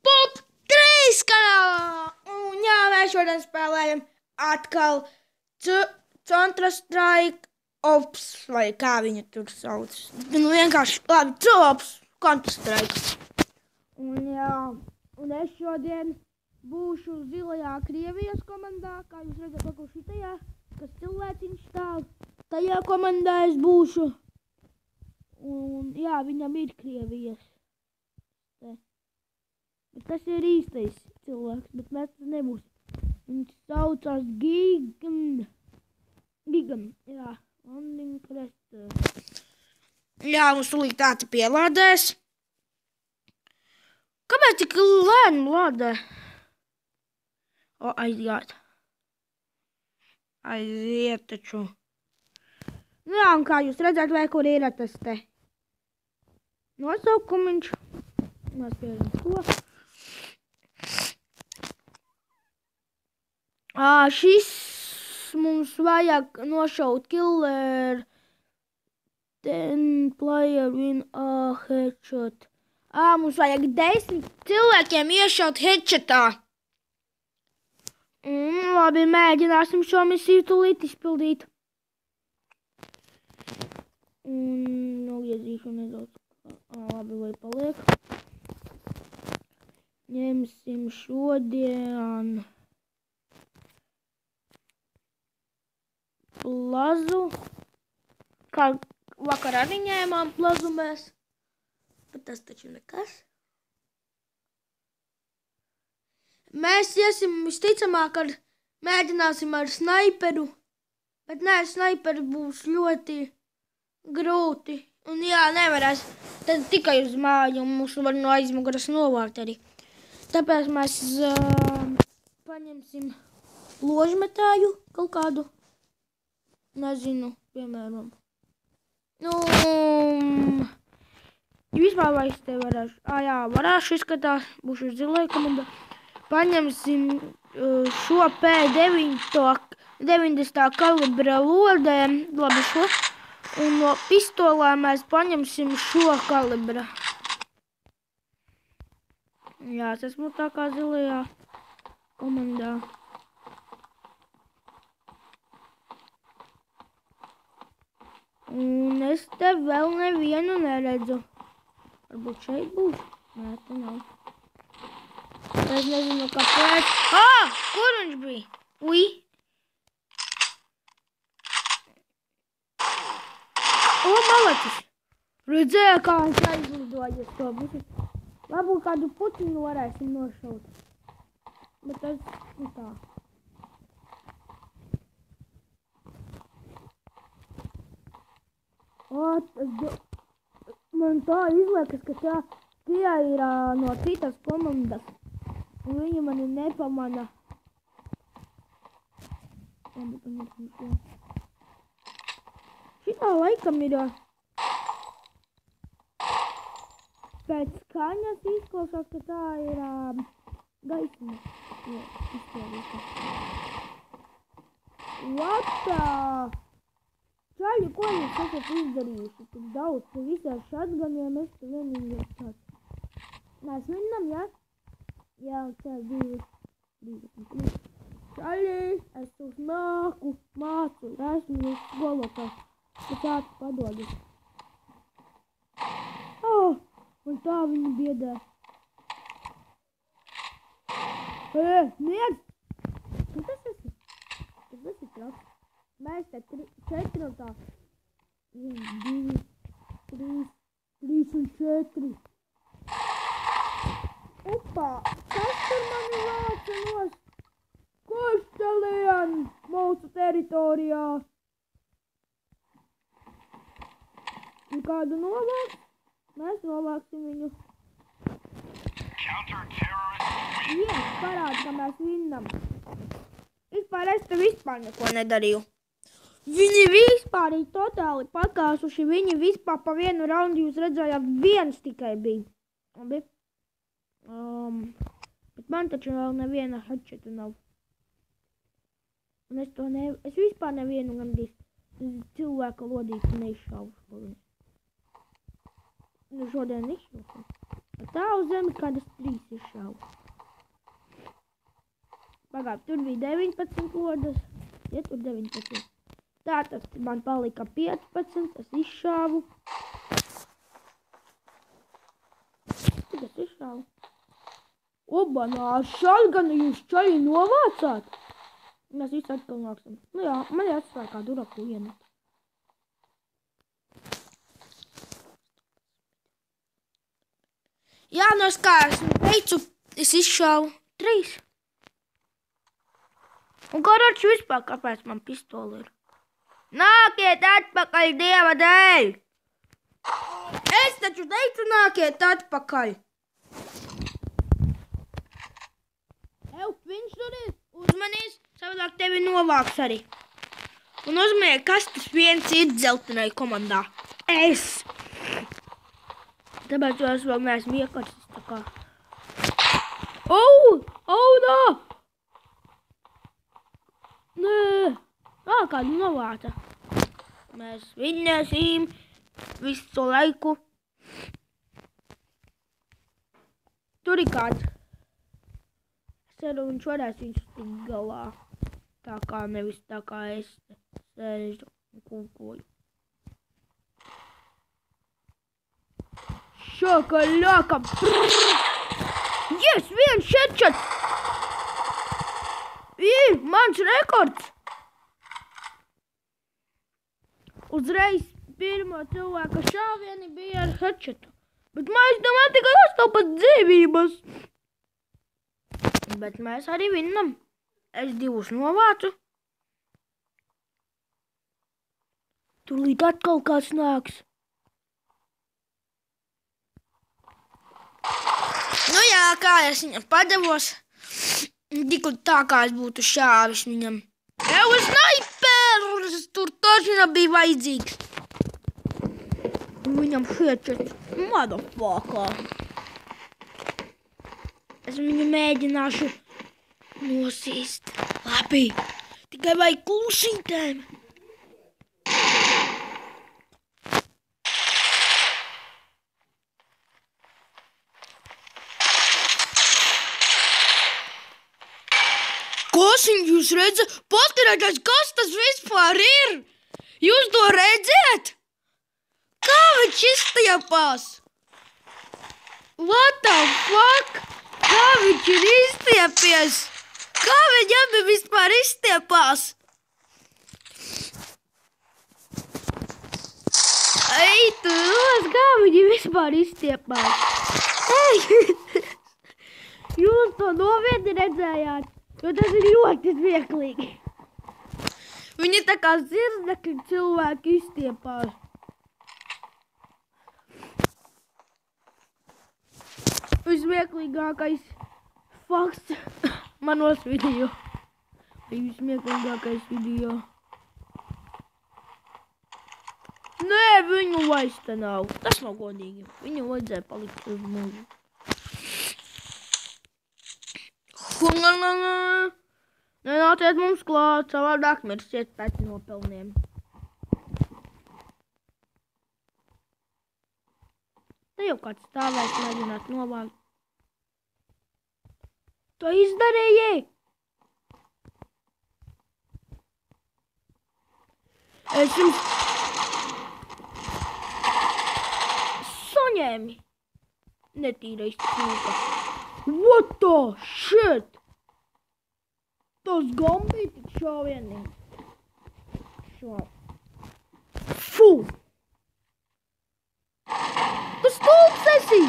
Pop 3 kanālā! Un jā, mēs šodien spēlējam atkal Counter-Strike Ops, vai kā viņu tur sauc. Nu vienkārši, labi, Ops, Counter-Strike. Un jā, un es šodien būšu zilajā Krievijas komandā, kā jūs redzat, kaut šitajā, kas cilvēciņš stāv. Tajā komandā es būšu. Un jā, viņam ir Krievijas. Bet tas ir īstais cilvēks, bet mēs tas nebūs. Viņš saucās Gigan, jā, Landing Crest. Jā, mums tūlīt tāds pielādēs. Kāpēc tik lēni lādē? O, aiziet. Aiziet taču. Jā, un kā jūs redzat, vai kur ir tas te nosaukumiņš. Nospiežam to. Šis mums vajag nošaut killer 10 player win a headshot. Mums vajag 10 cilvēkiem iešaut headshotā. Labi, mēģināsim šo misiju tūlīt izpildīt. Nogriezīšu nedaudz. Labi, lai paliek. Ņemsim šodien plazu. Kā vakar arī ņēmām plazu mēs. Bet tas taču nekas. Mēs iesim visticamāk ar, mēģināsim ar snaiperu. Bet nē, snaiperi būs ļoti grūti. Un jā, nevarēs. Tad tikai uz māju un mums var no aizmuguras novākt arī. Tāpēc mēs paņemsim ložmetāju kaut kādu. Nezinu, piemēram. Vispār vai es te varēšu. Jā, varēšu izskatās. Būšu zilai komandā. Paņemsim šo P90 kalibra lodēm. Labi šo. Un no pistolēm mēs paņemsim šo kalibra. Jā, es esmu tā kā zilajā komandā. Un es te vēl nevienu neredzu. Varbūt šeit būs? Nē, te nav. Es nezinu, kāpēc. Kur viņš bija? Ui! Malacis! Redzēju, kā viņš aizlidojas to busi. Varbūt kādu putiņu varēsim nošaut. Bet tas tā. Man tā izliekas, ka tie ir no citas komandas. Un viņi mani nepamana. Šitā laikam ir pēc skaņas izklausās, ka tā ir gaisma. Izklausās. What the? Čaļi, ko jūs esat izdarījuši? Tik daudz, ka visā šatganiem es tu vienīgi tāds. Mēs vinnam, jā? Jā, tā ir 2. Čaļi, es uz nāku, mācu, esmu jūs skolotājs. Tu tāds padodas. Un tā viņi biedē. Miedz! Kas tas esi? Tas esi traks. Mēs te 4 un tā. 1, 2, 3 un 4. Opā! Kas tur mani vāca nos? Kurš te lien mūsu teritorijā? Un kādu novāks? Mēs novāksim viņu. Parāda, ka mēs vinnam. Vispār es te vispār neko nedarīju. Viņi vispār ir totāli pakāsuši. Viņi vispār pa vienu raundu jūs redzējāt, viens tikai bija. Labi. Bet man taču vēl neviena headshota nav. Un es vispār nevienu gandrīz cilvēka lodīti neizšaušu. Nu šodien izšaušu. Tā uz zemi kādas 3 izšauju. Pagāju, tur bija 19 lodas. Ja tur 19. Tātad man palika 15, es izšāvu. Cik es izšāvu? Obanā, šalganu jūs čaļi novācāt? Mēs visi atkal nāksim. Nu jā, man jāatstāja kādu uraku vienu. Jā, no es kā esmu teicu, es izšāvu 3. Un karoči vispār, kāpēc man pistoli ir? Nākiet atpakaļ, Dieva dēļ! Es taču teicu, nākiet atpakaļ! Elp, viņš tur ir! Uzmanīs, savādāk tevi novāks arī. Un uzmanīgi, kas tas viens ir dzeltenai komandā? Es! Tāpēc es vēl neesmu iekarsis tā kā. Nā! Nē! Kādu novāca. Mēs vinnēsim visu laiku. Tur ir kāds. Es ceru, viņš varēs viņus tikt galā. Tā kā nevis tā kā es te sēžu un kulkoju. Šakalāka! Yes, viens headshot! Ir mans rekords! Uzreiz pirmo cilvēka šāvieni bija ar headshotu. Bet mēs domājam tikai 18 dzīvības. Bet mēs arī vinnam. Es 2 novācu. Tūlīt atkal kāds nāks. Nu jā, kā es viņam padevos. Tik tā kā es būtu šāvis viņam. Jau snaiperis tur taču bija vajadzīgs. Viņam headshots. Motherfucker. Es viņu mēģināšu nosīst. Labi. Tikai vajag klusītēm. Kosiņ, jūs redzat? Paskatieties, kas tas vispār ir? Jūs to redzat? Kā viņš izstiepās? What the fuck? Kā viņš ir izstiepies? Kā viņam vispār izstiepās? Ei, tu nos, kā viņi vispār izstiepās? Ei! Jūs to novietni redzējāt? Jo tas ir ļoti smieklīgi. Viņi tā kā zirnekļi cilvēki izstiepās. Vismieklīgākais fakts manos video. Vismieklīgākais video. Nē, viņu vairs te nav. Tas nav godīgi. Viņu vajadzēja palikt uz mūžu. Nenāciet mums klāt, savādāk mirsiet pēc nopelniem. Te jau kāds stāvēs mēģināt novākt. To izdarīji! Es jums saņēmi. Netīrais cūka. What the shit? Tas gan bija tik šāvienīgi. Fu! Tas stulbs esi!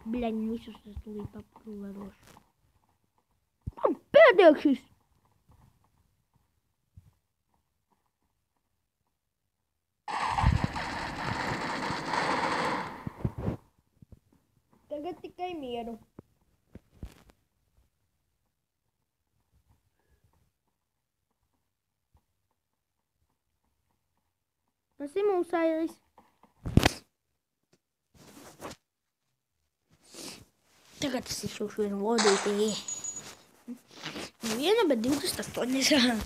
Bļaņ, visus es tūlīt apkrulerošu. Man pēdējāk šis! Tagad tikai mieru. Tas ir mūsu ailis. Tagad es izšūšu vienu lodītī. Viena, bet 28.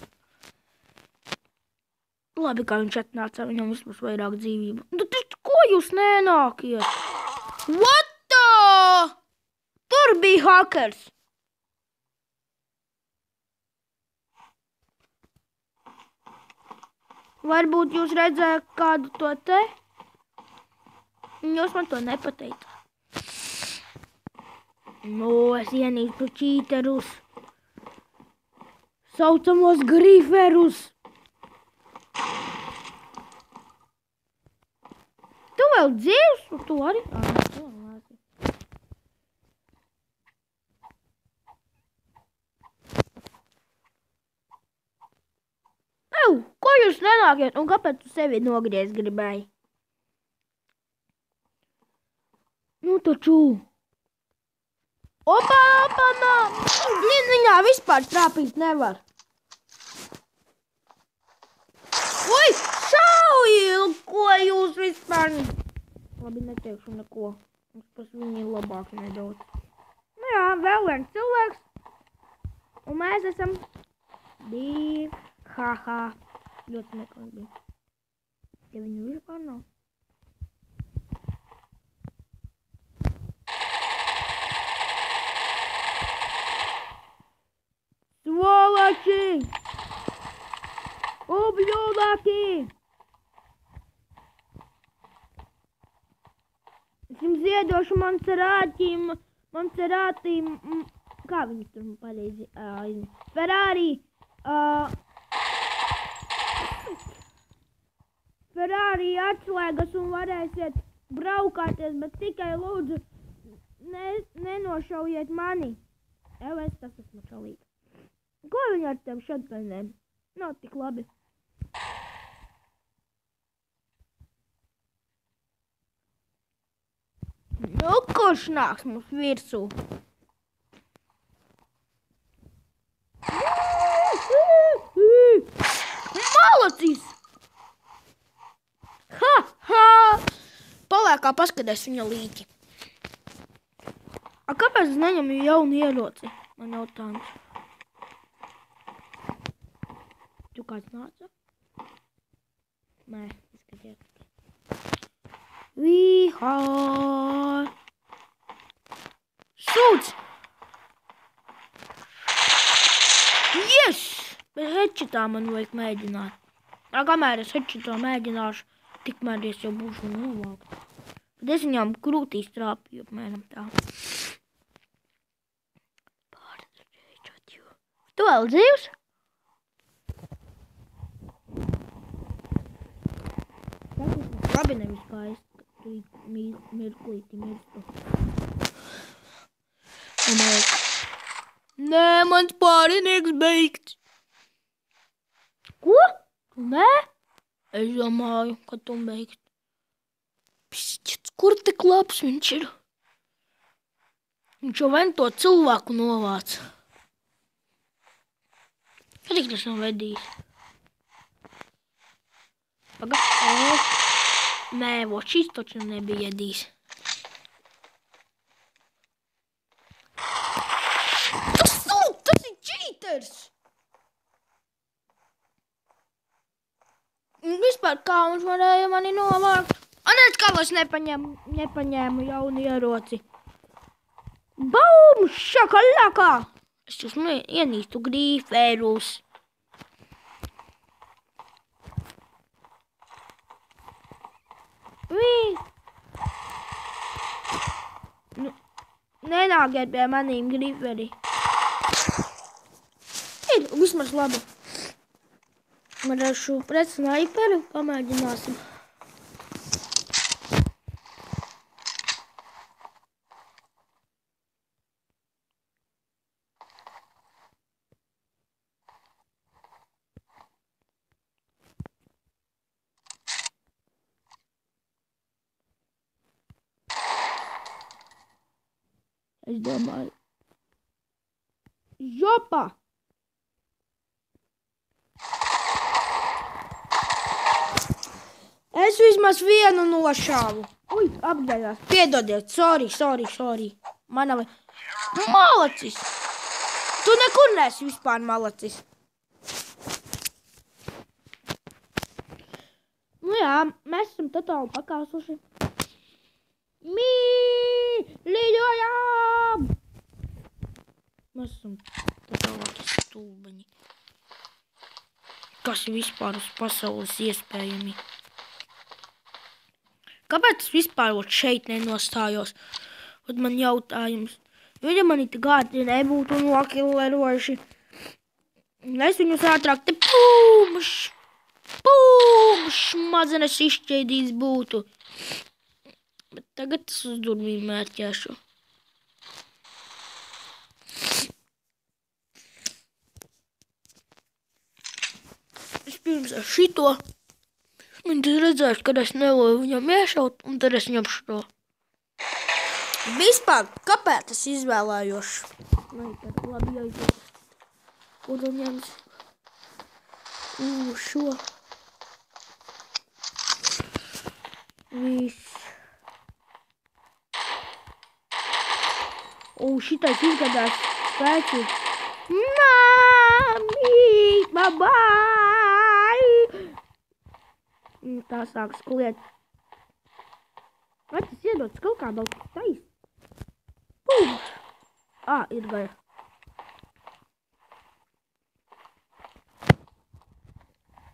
Labi, kā viņš atnāca, viņam vismaz vairāk dzīvību. Nu, ko jūs nenākiet? What the? Tur bija hakers. Varbūt jūs redzējāt kādu to te? Jūs man to nepateicāt. Es ienīstu čīterus. Saucamos griferus. Tu vēl dzīvs? Tu arī? Ko jūs nenākiet un kāpēc tu sevi nogriezt gribēji? Nu taču. Opa, nā. Viņā vispār trāpīt nevar. Ui, šauji, ko jūs vispār... Labi, neteikšu neko. Mums pas viņi labāk nedaudz. Nu jā, vēl viens cilvēks. Un mēs esam divi. Haha. Ļoti meklīgi bija. Ja viņu vispār nav. Svolači! Ubļūdāki! Es jums iedošu Monserāti, kā viņi tur pareizi, Ferrari atslēgas un varēsiet braukāties, bet tikai lūdzu nenošaujiet mani. Es tas esmu šalīga. Ko viņi ar tev šatgainēm? Nav tik labi. Nu, kurš nāks mums virsū? Malacis! Palēkā paskatās viņa līķi. Kāpēc es neņemu jaunu ieroci? Man jautājums. Tu kāds nāca? Nē, izskatiet. Vīhā! Sūds! Yes! Bet headshotā man vajag mēģināt. Kamēr es headshotā mēģināšu, tikmēr es jau būšu novākt. Tad es viņām krūtīs trāpīju, apmēram tā. Tu vēl dzīvs? Labi, nevis kā es, ka tu mirklīti mirstu. Nē, mans pārinieks beigts. Ko? Tu nē? Es domāju, ka tu beigts. Pšķits, kur tik labs viņš ir? Viņš jau vien to cilvēku novāc. Kad tas nav vedījis? Nē, šis taču nebija jedījis. Tas ir čīters! Vispār kā viņš varēja mani novākt? Redz, kā es nepaņēmu jaunu ieroci. Bum! Šakalakā! Es jūs ienīstu grīferus. Nenākiet pie manīm grīferi. Ir vismaz labi. Varēšu pret snaiperu pamēģināsim. Es domāju. Žopā! Es vismaz vienu nošāvu. Ui, apdaļās. Piedodiet, sorry. Mana vai... Malacis! Tu nekur neesi vispār malacis. Nu jā, mēs esam totāli pakāsuši. Mēs esam tālākie stulbeņi. Kas vispār uz pasaules iespējami? Kāpēc es vispār šeit nenostājos? Un man jautājums. Ja mani te gādi nebūtu nokillerojuši, es viņus ātrāk te smadzenes izšķēdīs būtu. Bet tagad es uz durvīm mērķēšu. Es pirms ar šito, un tad redzēšu, kad es neloju viņam iešaut, un tad es ņemšu to. Vispār, kāpēc es izvēlējos? Lai tad labi aiziet. Un tad ņems šo. Viss. Šitais izgadās spēcīgi. Mami, babai! Tā sāk skliet. Vai tas iedots kaut kā daudz taisa? Ir gaļa.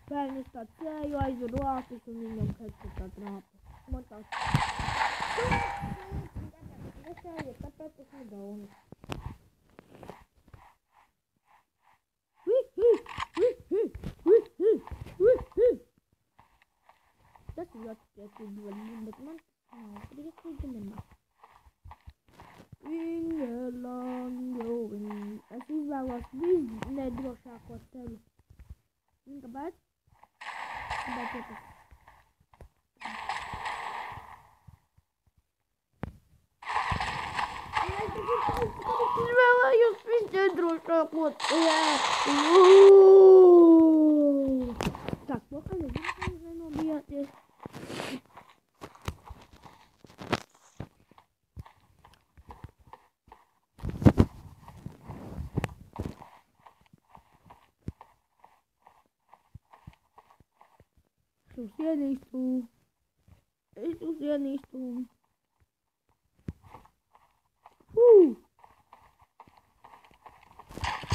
Pērn es tā cēju, aizvedu āpis un viņam pēc tā trāpa. Man tā nesēja, tāpēc es nedaunis. Tas ir ļoti priecīgi vaļņi, bet man nav priecīgi nemaz. Es izvēlos visnedrošāko ceļu. Un kāpēc? Tāpēc es izvēlējos visnedrošāko ceļu. Tā, to kā nezinu, ka jūs nenobijāties. Es jūs ienīstu.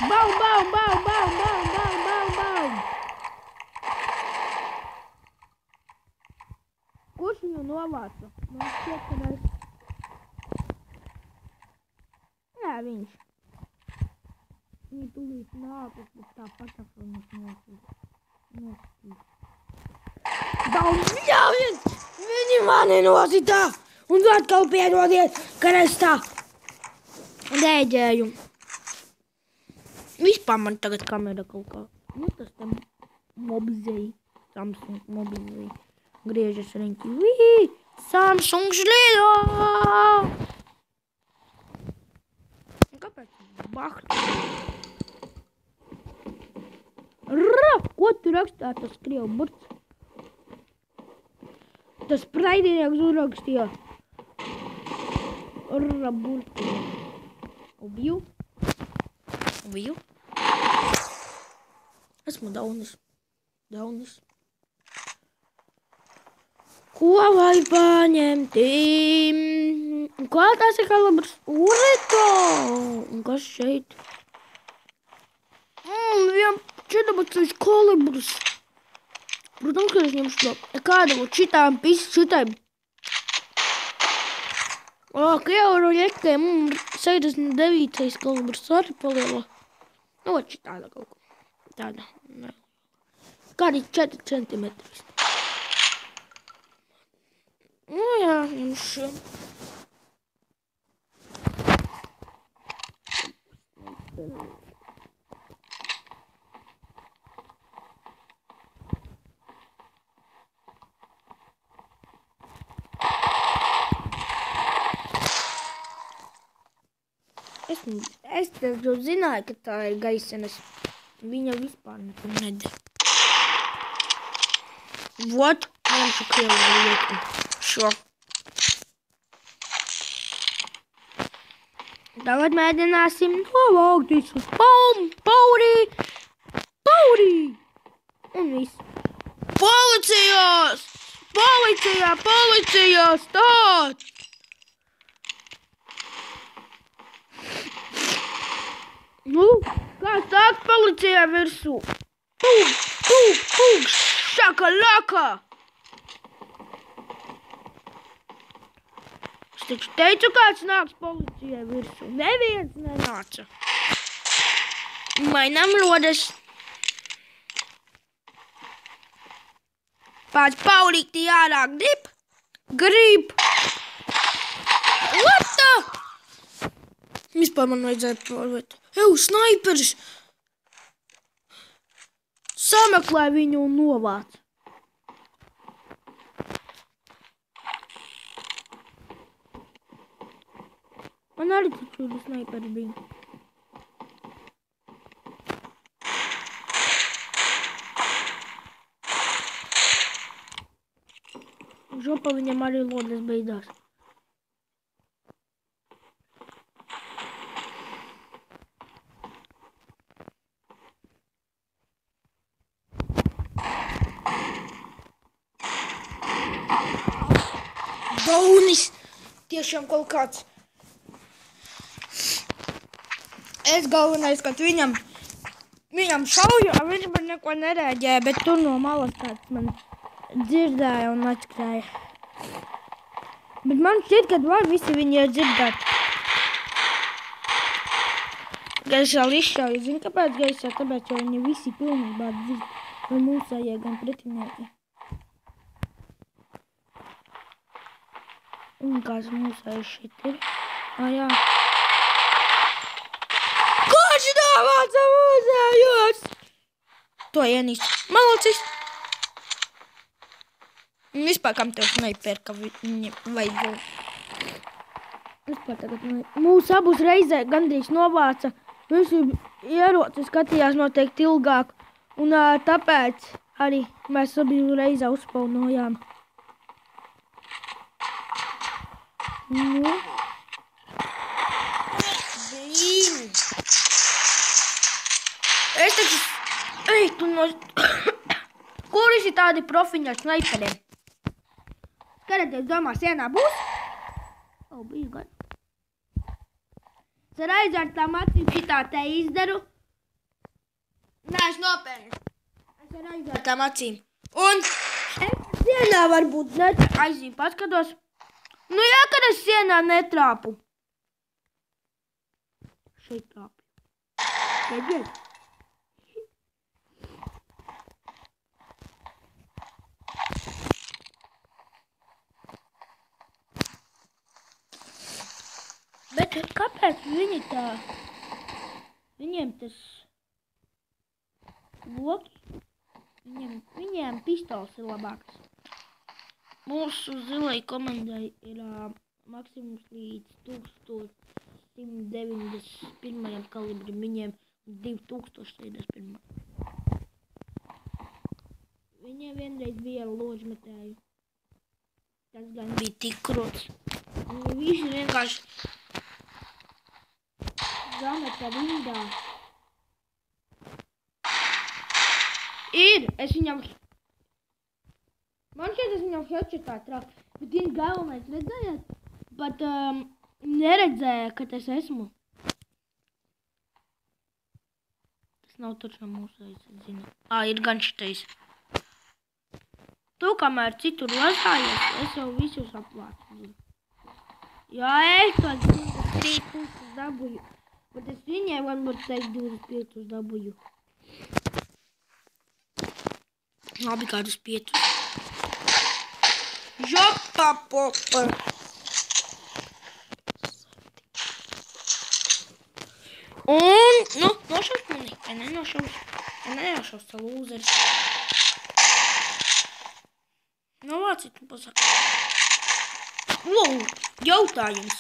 Bau! Kurš viņu novāca? Man šķiet, ka es... Nē, viņš. Viņi tūlīt nākas, bet tāpat viņus nosīt. Ļaujies! Viņi mani nositā! Un atkal piedodiet, kad es tā dēģēju. Vispār man tagad kamera kaut kā. Nu, tas tam mobizēji. Samsung mobizēji. Griežas riņķi. Vīī! Samsung žlido! Kāpēc? Bahtu. Ko tu rakstā tas krievu burts? Tas praidinieks uzrakstīja. Burti. Ubiju. Esmu daunis. Ko vai paņemti? Kā tas ir kalibrs? Urito! Un kas šeit? 14 kalibrs. Protams, ka es ņemšu to. Kāda būtu šitām šitai? Krievu ruļetē, 69. kalibrs arī paliela. Nu, šitāda kaut ko. Tāda. Kādi 4 centimetri. Nu jā, ņemšu. Es taču zināju, ka tā ir gaisenes. Viņa vispār neko nedara. Vot, ņemšu krievu lietu. Šo. Tagad mēģināsim novaukt visus. Paurī! Un viss. Policijā, stāt! Nu, kāds nāk policijai virsū? Pūk, šakalaka! Es taču teicu, kāds nāks policijai virsū. Neviens nenāca. Mainām rodas. Pēc Paulīti ārā grib. What the? Vispār man vajadzēja pārvērt. Snaiperis! Sameklē viņu un novāc. Man arī taču snaiperi bija. Žopa viņam arī lodes beidās. Daunis! Tiešām kaut kāds. Es galvenais, kad viņam šauju, viņš man neko nerēģēja, bet tur no malas kāds man dzirdēja un atskrēja. Bet man šķiet, ka var visi viņi ir dzirdēt. Gaisā izšauju. Zini, kāpēc gaisā? Tāpēc, jo viņi visi pilnībā dzird. Vai mūsējie, gan pretinieki. Un kāds mūsējs šeit ir? Jā. Kurš domāca mūsējos? To ienīst. Malacis! Vispār, kam tev snaiper, ka viņi vajadzēja? Vispār tagad mūs abus reizē gandrīz novāca. Visi ieroci skatījās noteikti ilgāk. Un tāpēc arī mēs abi reizē uzspaunojām. Nu. Blīn! Es taču... Ei, tu no... Kur ir tādi profiņi ar snaiperiem? Skatieties, domā, sienā būs? Bija gan. Es ar aizvērtām acīm šitā te izdaru. Nē, es nopērnu. Es ar aizvērtām acīm. Un es sienā varbūt aizīm paskatos. Nu jā, kad es sienā netrāpu. Šeit trāpu. Redziet? Bet kāpēc viņi tā? Viņiem tas loki, viņiem pistols ir labāks. Mūsu zilai komandai ir maksimums līdz 1191 kalibrim, viņiem 2071. Viņiem vienreiz bija ložmetēju. Tas gan bija tik krots. Viņi visi vienkārši zameta rindā. Ir! Es viņam... Man šķiet, es viņam headshotā trāpu. Bet viens galvenais redzējāt? Pat neredzēja, ka es esmu. Tas nav taču mūsējs, es zinu. Ir gan šitais. Tu, kamēr citur lazājies, es jau visus aplācu. Jā, es to 3000 dabūju. Bet es viņai varbūt teikt 25 dabūju. Labi, kādus 5. Žopa popa. Un, nu, nošaus mani. Ja nenošaus tā lūzeris. Nu, vāci, tu pasaka. Jautājums.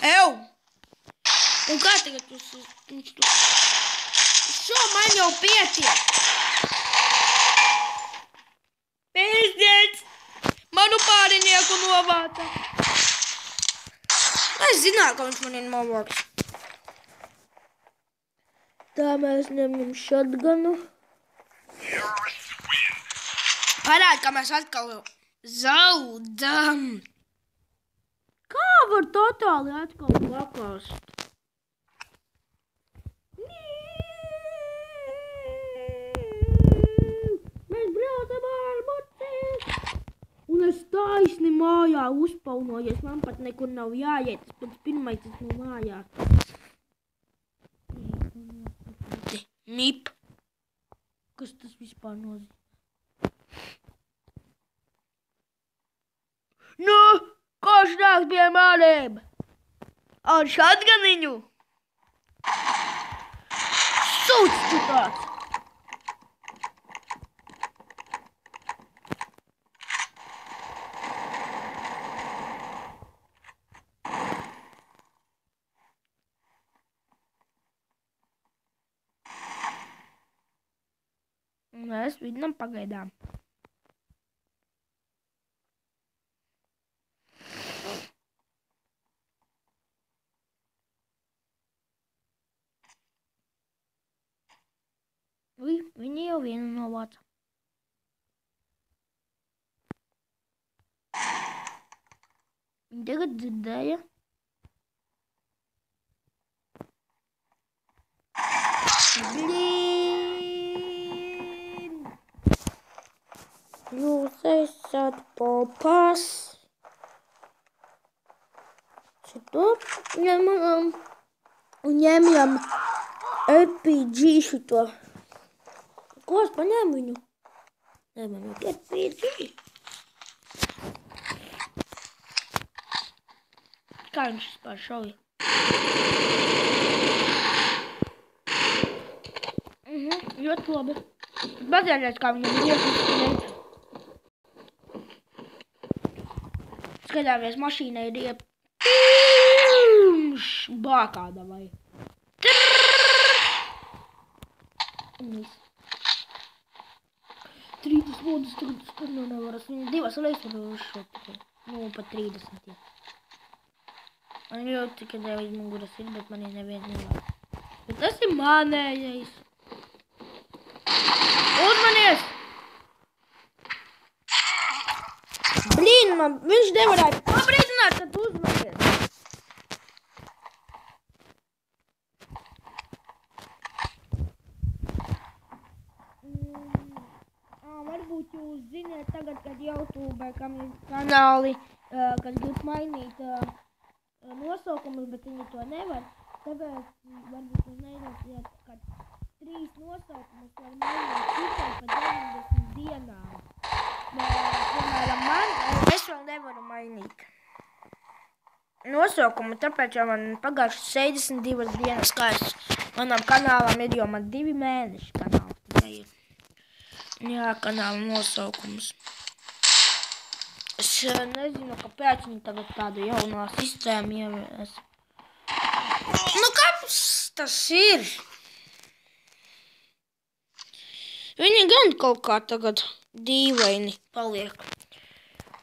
Ew! Un kā tagad viņš tu? Šo man jau pietiek. Pēzdiec! Manu pārinieku novāca. Es zināju, ka viņš man ir novāks. Tā mēs ņemam shotgunu. Parād, ka mēs atkal zaudam. Kā var totāli atkal pakast? Mēs braucam ar muci! Un es taisni mājā uzpaunojies, man pat nekur nav jāiet, es pats pirmais esmu mājā. Mip. Kas tas vispār nozīmē? Nu, koš nāk pie maniem? Ar šatganiņu? Sūds tu tāds! Mēs vidinam pagaidām. Viņi jau vienu novāca. Viņi tagad dzirdēja. Jūs esat popas. Šito ņemam. Un ņemjam RPG šito. Ko es paņēmu viņu? Nē, man jau RPG. Kā viņš vispār šauja? Ļoti labi. Bazēļais, kā viņam iet. Skatāmies, mašīnai ir iep. Bākā davai. 30 modus tagad skarno nevaras. Viņa divas reizes var uzšot. Nu, pat 30. Man jau tikai aiz muguras ir, bet man neviens nevar. Bet tas ir manējais. Uzmanies! Blīn, man viņš nevarēja pabrīdināt, kad uzmanies. Varbūt jūs ziniet tagad, kad YouTube, kam ir kanāli, kad grib mainīt nosaukumus, bet viņi to nevar. Tāpēc varbūt jūs nezināt, ka 3 nosaukumus var mainīt tikai pa 90 dienām. Piemēram, es vēl nevaru mainīt nosaukumu, tāpēc jau man pagājušas 62 dienas, kā es manam kanālam ir, jo man 2 mēneši kanāls tikai ir. Jā, kanāla nosaukums. Es nezinu, kāpēc viņi tagad tādu jaunā sistēmu ievies. Nu, kāpēc tas ir? Viņi gan kaut kā tagad dīvaini paliek.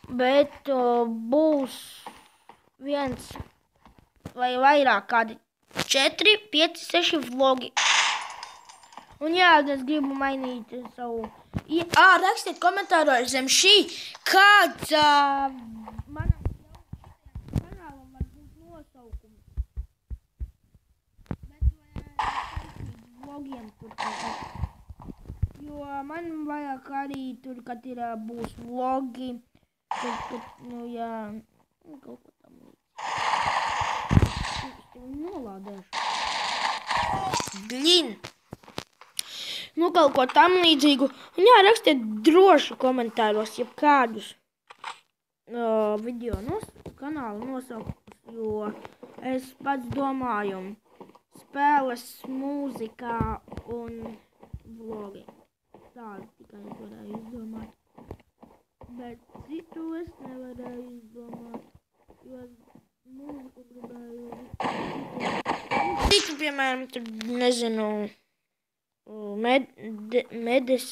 Bet būs viens vai vairāk kādi 4, 5, 6 vlogi. Un jā, es gribu mainīt savu... Rakstiet komentāros zem šī, kāds manam kanālam var būt nosaukums. Bet vlogiem tur kaut. Jo man vajag arī tur, kad ir būs vlogi. Kad, nu jā, kaut ko tam līdz. Es tevi nolādēšu. Blin! Nu, kaut ko tam līdzīgu. Un jā, rakstiet droši komentāros, ja kādus video kanāla nosaukums, jo es pats domāju spēles, mūzikā un vlogi. Tādu tikai es varēju izdomāt. Bet citu es nevarēju izdomāt, jo mūziku gribēju. Citu, piemēram, tur, nezinu, Medes,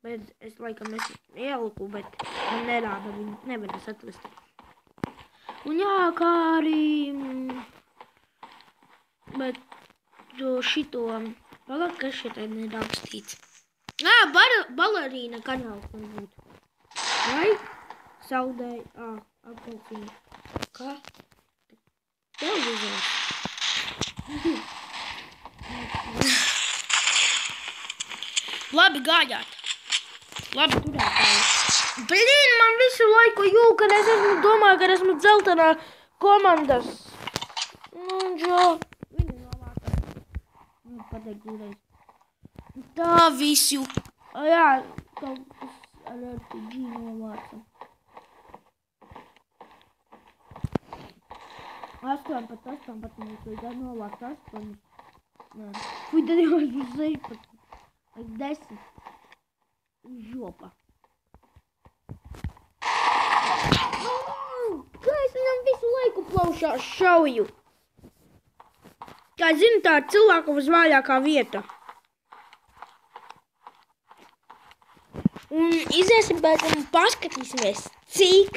bet es laikam ieliku, bet man nerāda, viņu nevaras atrast. Un jā, kā arī, bet šito, pagad, kas šeit ir rakstīts. Balerīna kanāls man būtu. Vai? Saudēja, apelsīna. Kā? Televizors. Labi gājāt. Labi turētājāt. Blīn, man visu laiku jūg, kad es domāju, ka esmu dzeltenā komandas. Viņa novāka. Pateikt uzreiz. Tā visu. Jā, kaut kas ar RPG novāca. 18 mums vajag novākt 8. Fui, tad jau es uz 16. Vai 10. Žopa. Kā es viņam visu laiku plaušā šauju? Kā zinu, tā ir cilvēka visvājākā vieta. Un iziesim pēc un paskatīsimies, cik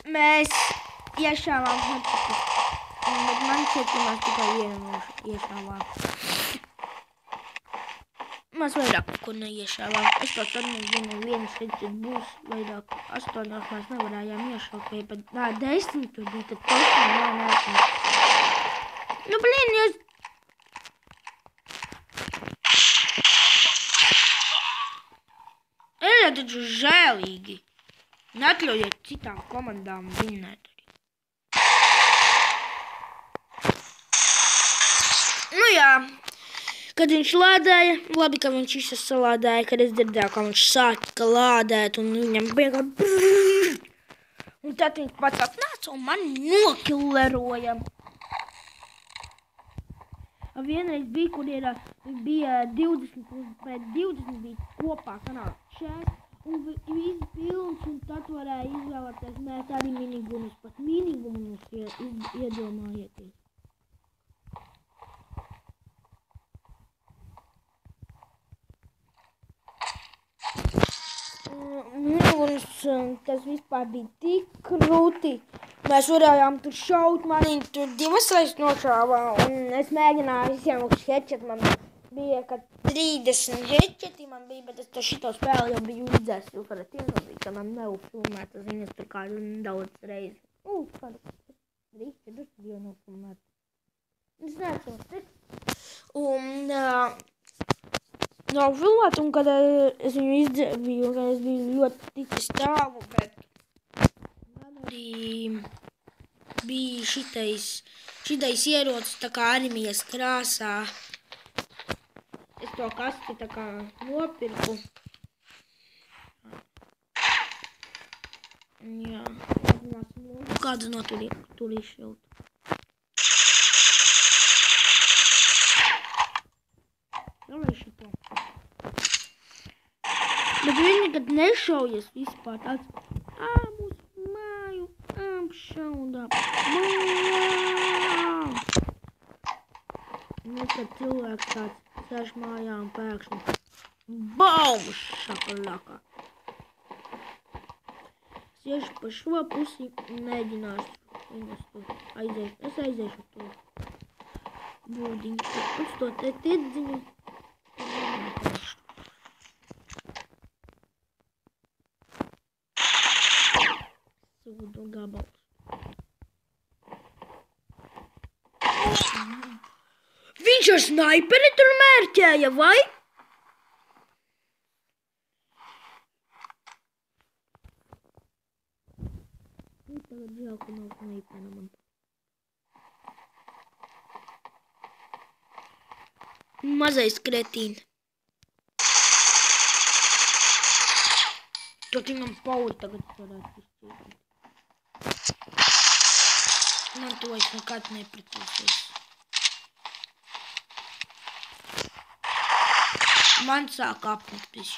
mēs iešāvām headsetus. Bet man šķiet, ka mēs tikai vienu iešāvām. Mēs vairāk ko neiešāvām. Es pat tad nezinu, viens headset būs vairāk. 8 mēs nevarējām iešaut, vai pat 10 tur bija, tad tosmā neesmu. Nu, blīn, jūs... Ejiet taču žēlīgi. Neatļaujiet citām komandām vinnēt arī. Nu jā, kad viņš lādēja, labi, ka viņš izsalādēja, kad es dzirdēju, ka viņš sāka lādēt un viņam bija kā... Un tad viņš pats atnāca un man nokilleroja. Vienreiz bija, kur bija 20 pret 20 bija kopā sanāk šeit, un viss pilns, un tad varēja izvēlēties mēs arī minigumus, pat minigumus iedomājieties. Minigumus, tas vispār bija tik krūti. Mēs varējām tur šaut, mani tur 2 reizes nošāvā, un es mēģināju visiem uz headset, man bija, ka 30 headseti man bija, bet es šito spēli jau biju izdzēs, jo varat ierodīt, ka man neufilmēta ziņas tur kā daudz reizes. Kādu 3-4 jau nofilmēta. Es neatceros tik. Un nav filmēta, un kad es viņu izdzēju, kad es biju ļoti ticis tālu, bet arī bija šitais ierocis tā kā armijas krāsā. Es to kasti tā kā nopirku. Jā, kādu no turīšu šaut. Davai šito. Bet viņi nekad nešaujas vispār tāds. Mūsu māju apšaudā. Nekad cilvēks tāds sēž mājā un pēkšņi. Baum! Šakalaka. Es iešu pa šo pusi un mēģināšu viņus tur aiziet. Es aiziešu to būdiņu. Uz to te tirdziņu. Sūdu gabals. Viņš ar snaiperi tur mērķēja, vai? Tagad žēl, ka nav snaipera man. Mazais kretīni. Tad viņam pauri tagad varētu izcīnīt. Man to es nekad neprecīsies. Man sāk apnikt viss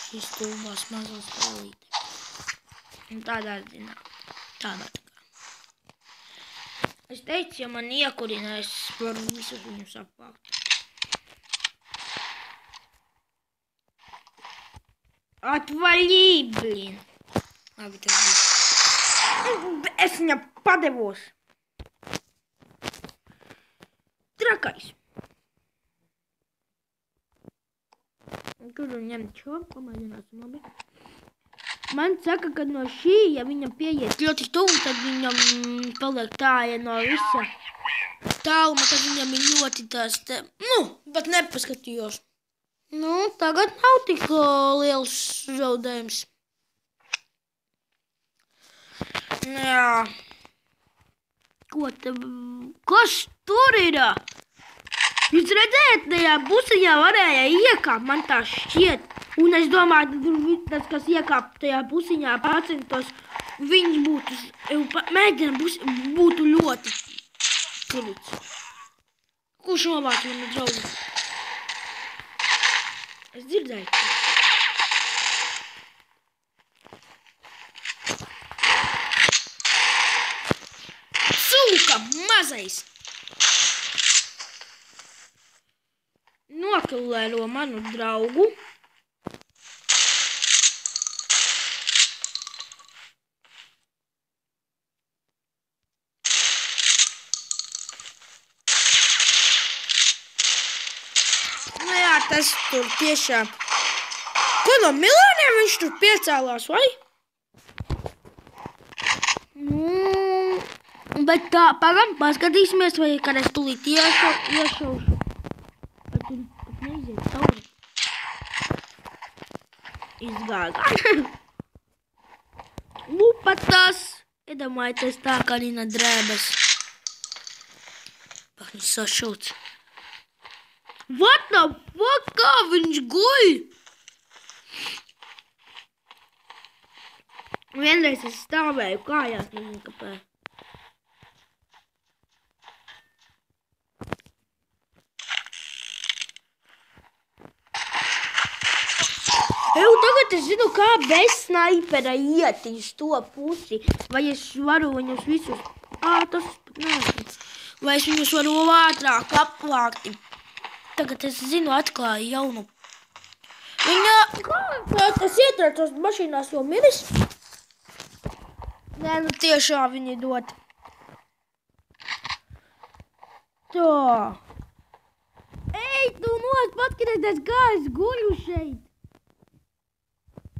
šis stulbās mazās spēlīte. Un tādā zinā. Tādā tā kā. Es teicu, ja man iekurina, es varu visus viņus apvākt. Atvaļī, blīn. Labi, tas bija. Es viņam padevos. Trakais. Tur ņemt šo, pamēģināsim labi. Man saka, ka no šī, ja viņam pieiet ļoti tuvu, tad viņam paliek tāja no visa tāluma, tad viņam ir ļoti tās te, pat nepaskatījos. Tagad nav tik liels zaudējums. Jā. Kas tur ir? Jūs redzējat, tajā pusiņā varēja iekāpt, man tā šķiet. Un es domāju, tas, kas iekāp tajā pusiņā pacentos, viņš būtu ļoti krūts. Kurš novāc manu draugu? Es dzirdēju. Sūka, mazais! Nokillēro manu draugu. Tas tur tiešām... Ko no miljoniem viņš tur piecēlās, vai? Bet tā, paskatīsimies, vai kad es tulīt iešaušu. Bet tur pat neiziet cauri. Izgāja. Pat tas. Iedomājieties tā, kā Nina drēbes. Viņš sašauc. What the fuck, kā viņš guļ? Vienreiz es stāvēju kājās, nezinu kāpēc. Tagad es zinu, kā bez snaipera iet uz to pusi. Vai es varu viņus visus... tas pat neesmu. Vai es viņus varu ātrāk apvākti. Tagad es zinu, atklāju jaunu. Viņa... Kā tas ietrētos mašīnās jau miris? Nē, tiešām viņi dod. Tā. Ej, tu paskatīties, kā es guļu šeit.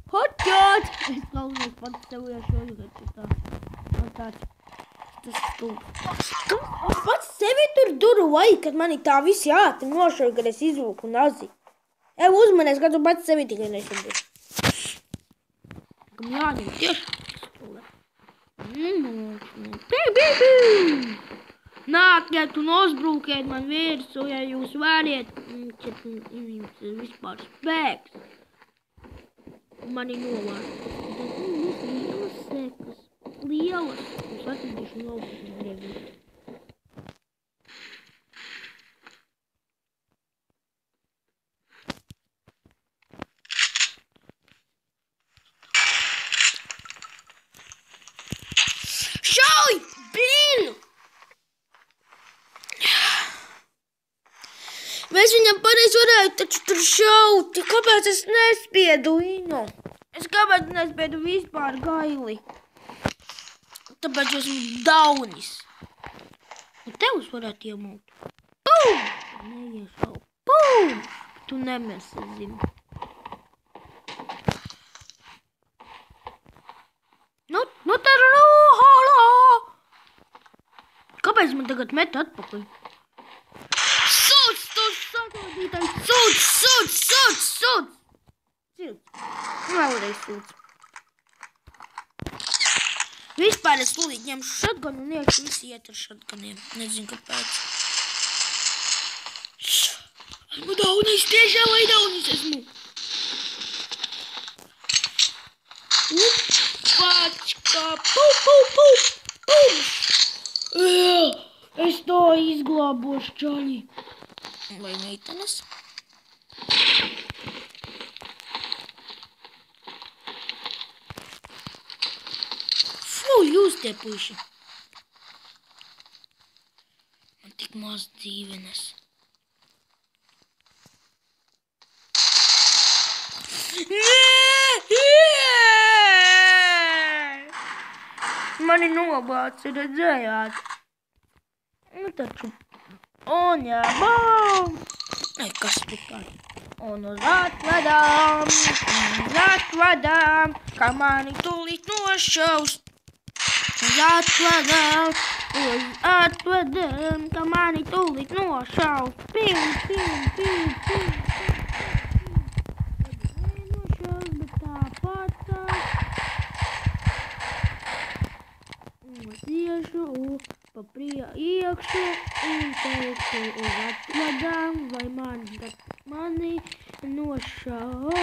Hotjot! Es klausos pats tev iešauju, bet tā. Tāds. Tas stulbi. Tu pats sevi tur duru vai, kad mani tā visi ātri nošauju, kad es izvilku nazi. Uzmanies, kad tu pats sevi tikai nešauju. Kam jāņem tieši. Nākiet un uzbrūkiet man virsū, ja jūs variet. Jums ir vispār spēks. Mani novār. Lielas sekas. Lielas. Es atradīšu nopietni grievi. Šauj! Blīn! Mēs viņam pareiz varētu taču tur šaut. Kāpēc es nespiedu viņu? Es kāpēc nespiedu vispār gaili? Tāpēc esmu daunis. Un tevs varētu iemūt. Pum! Neiešau. Pum! Tu nemesi zini. Nu tā rūhālā! Kāpēc man tagad met atpakaļ? Sūds, tu sakādītājs! Sūds! Vēlreiz sūds. Vispār es lūdīt ņemšu šatganu un iekšu visi iet ar šatganiem. Nezinu, kāpēc. Esmu daunis, tiešām vai daunis esmu. Pačka, pum! Es to izglābošu, čaļi. Vai meitenes? Jūs tie puiši. Man tik maz dzīvenes. Mani nobāca, redzējāt. Nu taču. Un jā, bam! Ai, kas tu tā? Un uz atvedām. atvedām, ka mani tūlīt nošaus. Uz atvedām, ka mani tūlīt nošaus. Pim, pim, pim, pim. Nošaus, bet tāpat tā. Iešu pa priekšu un teikšu uz atvedām, vai mani nošaus.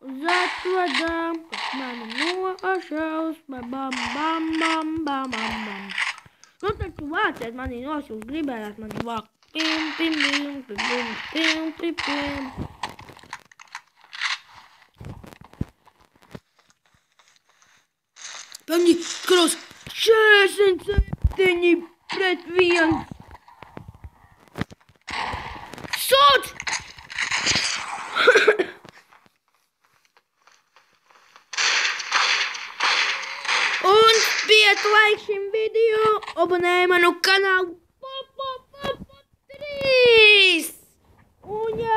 Uz atvedām, kas mani nošaus, bam, bam, bam, bam, bam, bam. Nu, taču vāciet mani nosūs, gribējāt mani vākt. Pim, pim, pim, pim, pim, pim, pim. Pamņi, skatos, 47-1. Sūd! Un spied like šim video, abonēj manu kanālu. 3! Un jā.